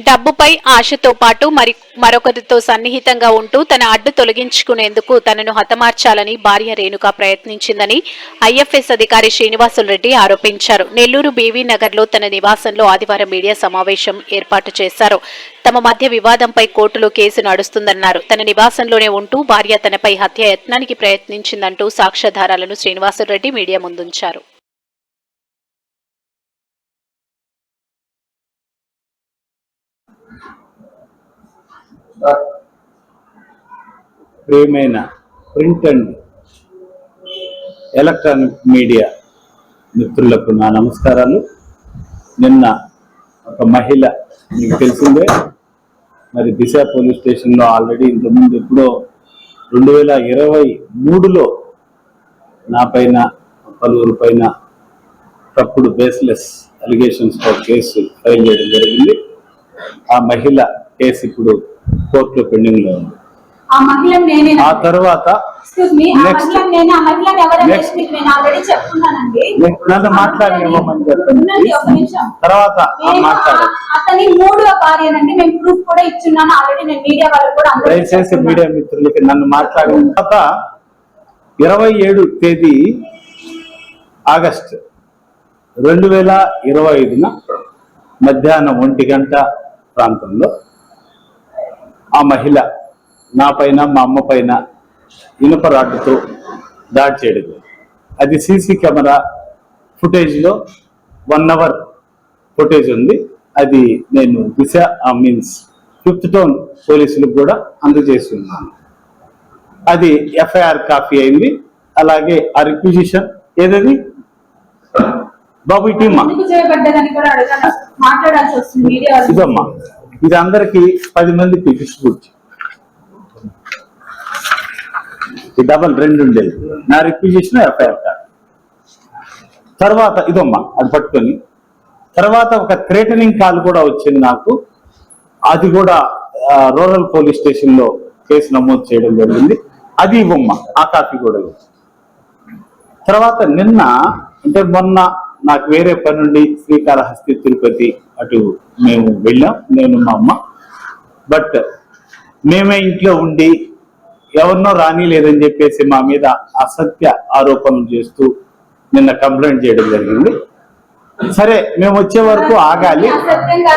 డబ్బుపై ఆశతో పాటు మరొకరితో సన్నిహితంగా ఉంటూ తన అడ్డు తొలగించుకునేందుకు తనను హతమార్చాలని భార్య రేణుక ప్రయత్నించిందని ఐఎఫ్ఎస్ అధికారి శ్రీనివాసులరెడ్డి ఆరోపించారు. నెల్లూరు బీవీ నగర్లో తన నివాసంలో ఆదివారం మీడియా సమావేశం ఏర్పాటు చేశారు. తమ మధ్య వివాదంపై కోర్టులో కేసు నడుస్తుందన్నారు. తన నివాసంలోనే ఉంటూ భార్య తనపై హత్య యత్నానికి ప్రయత్నించిందంటూ సాక్ష్యాధారాలను శ్రీనివాసులరెడ్డి మీడియా ముందుంచారు. ప్రియమైన ప్రింట్ అండ్ ఎలక్ట్రానిక్ మీడియా మిత్రులకు నా నమస్కారాలు. నిన్న ఒక మహిళ, మీకు తెలిసిందే, మరి దిశ పోలీస్ స్టేషన్లో ఆల్రెడీ ఇంతకుముందు ఎప్పుడో 2023లో నా పైన పలువురు పైన తప్పుడు బేస్లెస్ అలిగేషన్స్తో కేసు ఫైల్ చేయడం జరిగింది. ఆ మహిళ కేసు ఇప్పుడు కోర్టులో పెండింగ్ లో ఉంది. ఆ తర్వాత నన్ను మాట్లాడనివ్వమని చెప్పండి. తర్వాత దయచేసి మీడియా మిత్రులకి నన్ను మాట్లాడిన తర్వాత 27 తేదీ ఆగస్టు 2025న మధ్యాహ్నం 1 గంట ప్రాంతంలో ఆ మహిళ నా పైన, మా అమ్మ పైన ఇనుప రాడ్డుతో దాడి చేయడం. అది సీసీ కెమెరా ఫుటేజ్లో 1 అవర్ ఫుటేజ్ ఉంది. అది నేను దిశ మీన్స్ 5th టౌన్ పోలీసులకు కూడా అందజేసి ఉన్నాను. అది ఎఫ్ఐఆర్ కాపీ అయింది. అలాగే ఆ రిక్విజిషన్ ఏదది బాబు టీమా ఇదమ్మా, ఇది అందరికి 10 మందికి డిస్ట్రిబ్యూట్. డబల్ 2 ఉండేది నా రిక్విజిషన్ ఎఫ్ఐఆర్ కార్డ్. తర్వాత ఇదమ్మా అది పట్టుకొని తర్వాత ఒక థ్రెటనింగ్ కాల్ కూడా వచ్చింది నాకు. అది కూడా రూరల్ పోలీస్ స్టేషన్ లో కేసు నమోదు చేయడం జరిగింది. అది ఇవ్వమ్మా, ఆ కాపీ కూడా ఇవ్వ. తర్వాత నిన్న అంటే మొన్న నాకు వేరే పని నుండి శ్రీకాళహస్తి, తిరుపతి అటు మేము వెళ్ళాం, నేను మా అమ్మ. బట్ మేమే ఇంట్లో ఉండి ఎవరినో రాని లేదని చెప్పేసి మా మీద అసత్య ఆరోపణలు చేస్తూ నిన్న కంప్లైంట్ చేయడం జరిగింది. సరే మేము వచ్చే వరకు ఆగాలి,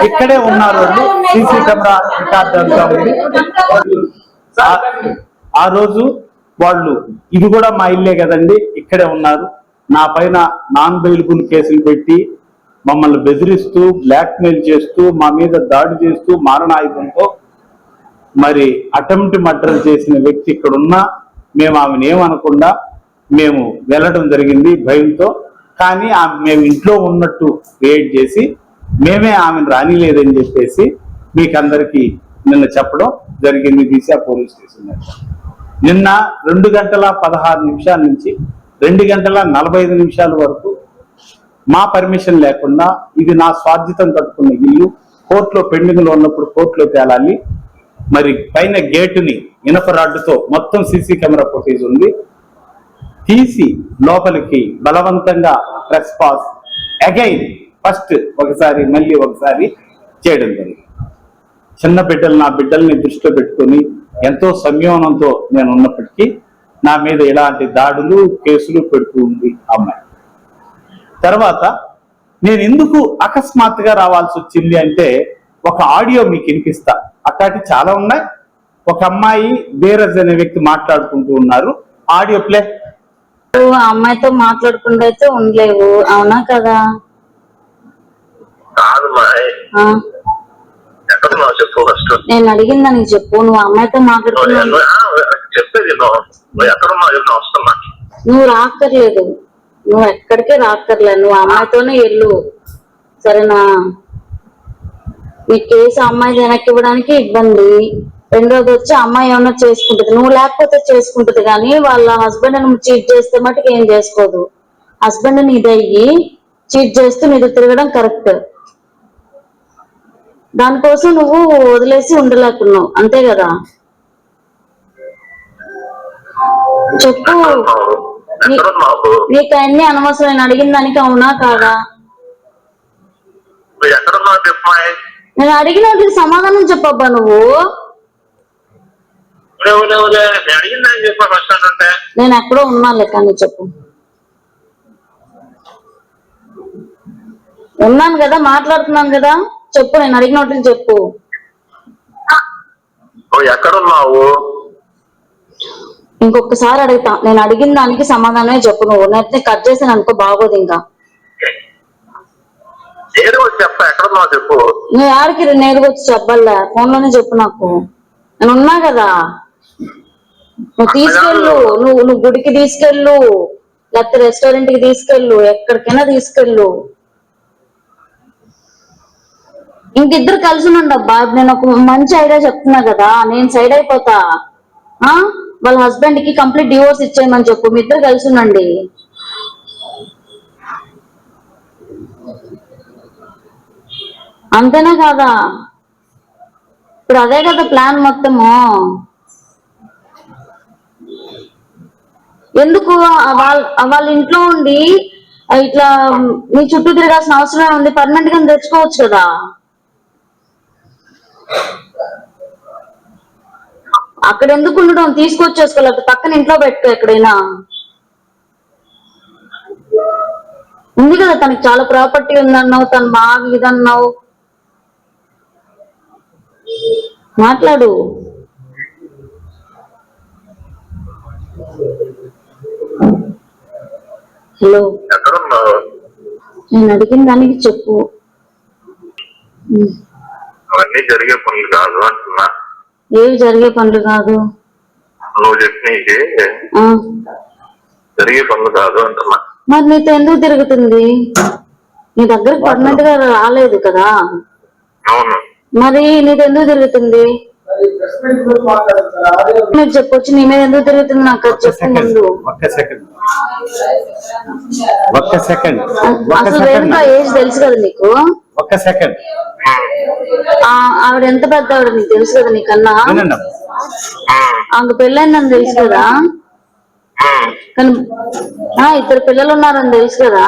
ఇక్కడే ఉన్నారు, సీసీ కెమెరా రికార్డ్ అంతా ఉంది. ఆ రోజు వాళ్ళు ఇది కూడా మా ఇల్లే కదండి, ఇక్కడే ఉన్నారు, నా పైన నాన్ బెయిలబుల్ కేసులు పెట్టి మమ్మల్ని బెదిరిస్తూ బ్లాక్మెయిల్ చేస్తూ మా మీద దాడి చేస్తూ మారణాయుధంతో మరి అటెంప్ట్ మర్డర్ చేసిన వ్యక్తి ఇక్కడ ఉన్నా మేము ఆమెను ఏమనకుండా మేము వెళ్ళడం జరిగింది భయంతో. కానీ మేము ఇంట్లో ఉన్నట్టు క్రియేట్ చేసి మేమే ఆమెను రానిలేదని చెప్పేసి మీకు అందరికీ నిన్న చెప్పడం జరిగింది దిశ పోలీస్ స్టేషన్. నిన్న 2 గంటల 16 నిమిషాల నుంచి 2 గంటల 45 నిమిషాల వరకు మా పర్మిషన్ లేకుండా, ఇది నా స్వార్జితం కట్టుకున్న ఇల్లు, కోర్టులో పెండింగ్ లో ఉన్నప్పుడు కోర్టులో తేలాలి. మరి పైన గేటుని ఇనప రాడ్డుతో మొత్తం సీసీ కెమెరా ఫుటేజ్ ఉంది, తీసి లోపలికి బలవంతంగా ట్రెస్ పాస్ అగైన్ ఫస్ట్ ఒకసారి మళ్ళీ ఒకసారి చేయడం జరిగింది. చిన్న బిడ్డలు, నా బిడ్డల్ని దృష్టిలో పెట్టుకొని ఎంతో సంయమనంతో నేను ఉన్నప్పటికీ నా మీద ఇలాంటి దాడులు కేసులు పెడుతూ ఉంది అమ్మాయి. తర్వాత నేను ఎందుకు అకస్మాత్తుగా రావాల్సి వచ్చింది అంటే ఒక ఆడియో మీకు వినిపిస్తా. అట్లాంటి చాలా ఉన్నాయి. ఒక అమ్మాయి బేరజ్ అనే వ్యక్తి మాట్లాడుకుంటూ ఉన్నారు. Audio play. అమ్మాయితో మాట్లాడుకుంటూ అయితే ఉండలేవు, అవునా కదా? నేను అడిగింది దానికి చెప్పు. నువ్వు అమ్మాయితో మాట్లాడుతున్నావు, నువ్వు రాక్కర్లేదు, నువ్వు ఎక్కడికే రాక్కర్లేదు, నువ్వు అమ్మాయితోనే వెళ్ళు, సరేనా? ఈ కేసు అమ్మాయి వెనక్కి ఇవ్వడానికి ఇబ్బంది. రెండోది వచ్చి అమ్మాయి ఏమన్నా చేసుకుంటుంది, నువ్వు లేకపోతే చేసుకుంటుంది, కానీ వాళ్ళ హస్బెండ్ నువ్వు చీట్ చేస్తే మటుకు ఏం చేసుకోదు. హస్బెండ్ నీదయ్యి చీట్ చేస్తూ నీకు తిరగడం కరెక్ట్. దానికోసం నువ్వు వదిలేసి ఉండలేకున్నావు, అంతే కదా? చెప్పు, నీకు అన్ని అనవసరం. నేను అడిగిన దానికి అవునా కాదా? నేను అడిగిన వాటికి సమాధానం చెప్పబ్బా నువ్వు. నేను అడిగిందని చెప్పా ఫస్ట్ అంటే. నేను ఎక్కడో ఉన్నానులే కానీ చెప్పు. ఉన్నాను కదా, మాట్లాడుతున్నాను కదా, చెప్పు. నేను అడిగిన వాటికి చెప్పు. నువ్వు ఎక్కడున్నావు? ఇంకొకసారి అడుగుతా, నేను అడిగిన దానికి సమాధానమే చెప్పు. నువ్వు నేర్చుని కట్ చేసాను అనుకో, బాగోదు. ఇంకా ఏదో వచ్చి చెప్పా, ఎక్కడున్నావు చెప్పు. నువ్వు ఆడికి నేరుగా వచ్చి చెప్పాలే, ఫోన్ లోనే చెప్పు నాకు. నేను ఉన్నా కదా, నువ్వు తీసుకెళ్ళు. నువ్వు గుడికి తీసుకెళ్ళు, లేకపోతే రెస్టారెంట్ కి తీసుకెళ్ళు, ఎక్కడికైనా తీసుకెళ్ళు. ఇంకిద్దరు కలిసి ఉండండి అబ్బా. నేను ఒక మంచి ఐడియా చెప్తున్నా కదా, నేను సైడ్ అయిపోతా. వాళ్ళ హస్బెండ్ కి కంప్లీట్ డివోర్స్ ఇచ్చేయమని చెప్పు. మీ ఇద్దరు కలిసి ఉండండి. అంతేనా కాదా? ఇప్పుడు అదే కదా ప్లాన్ మొత్తము. ఎందుకు వాళ్ళ ఇంట్లో ఉండి ఇట్లా నీ చుట్టూ తిరగాల్సిన అవసరమే ఉంది? పర్మనెంట్ గా తెచ్చుకోవచ్చు కదా. అక్కడ ఎందుకు ఉండడం? తీసుకొచ్చేసుకోలేదు, పక్కన ఇంట్లో పెట్టుకో. ఎక్కడైనా ఉంది కదా, తనకి చాలా ప్రాపర్టీ ఉందన్నావు, తను బాగా ఇదన్నావు. మాట్లాడు. హలో, ఎక్కడున్నావు? నేను అడిగిన దానికి చెప్పు. అవన్నీ జరిగే పనులు కాదు అంటున్నా. ఏవి జరిగే పనులు కాదు? నువ్వు చెప్పినవి జరిగే పనులు కాదు అంటున్నా. మరి నీతో ఎందుకు తిరుగుతుంది? నీ దగ్గరకు పర్మనెంట్ గా రాలేదు కదా. అవును. మరి నీతో ఎందుకు తిరుగుతుంది? మీరు చెప్పొచ్చు, నీ మీద ఎందుకు తిరుగుతుంది నాకు చెప్పు ముందు. అసలు రేణుక ఏజ్ తెలుసు కదా నీకు? ఒక్క సెకండ్. ఆవిడ ఎంత పెద్ద ఆవిడ నీకు తెలుసు కదా, నీకన్నా. ఆమె పెళ్ళైందని తెలుసు కదా, కానీ ఇద్దరు పిల్లలు ఉన్నారని తెలుసు కదా.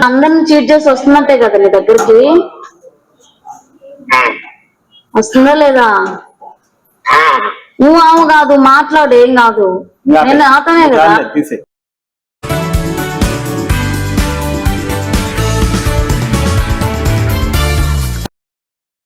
అందరిని చీట్ చేసి వస్తున్నట్టే కదా నీ దగ్గరికి. వస్తుందా లేదా? నువ్వు ఆమె కాదు, మాట్లాడు. ఏం కాదు, నేను ఆతనే కదా.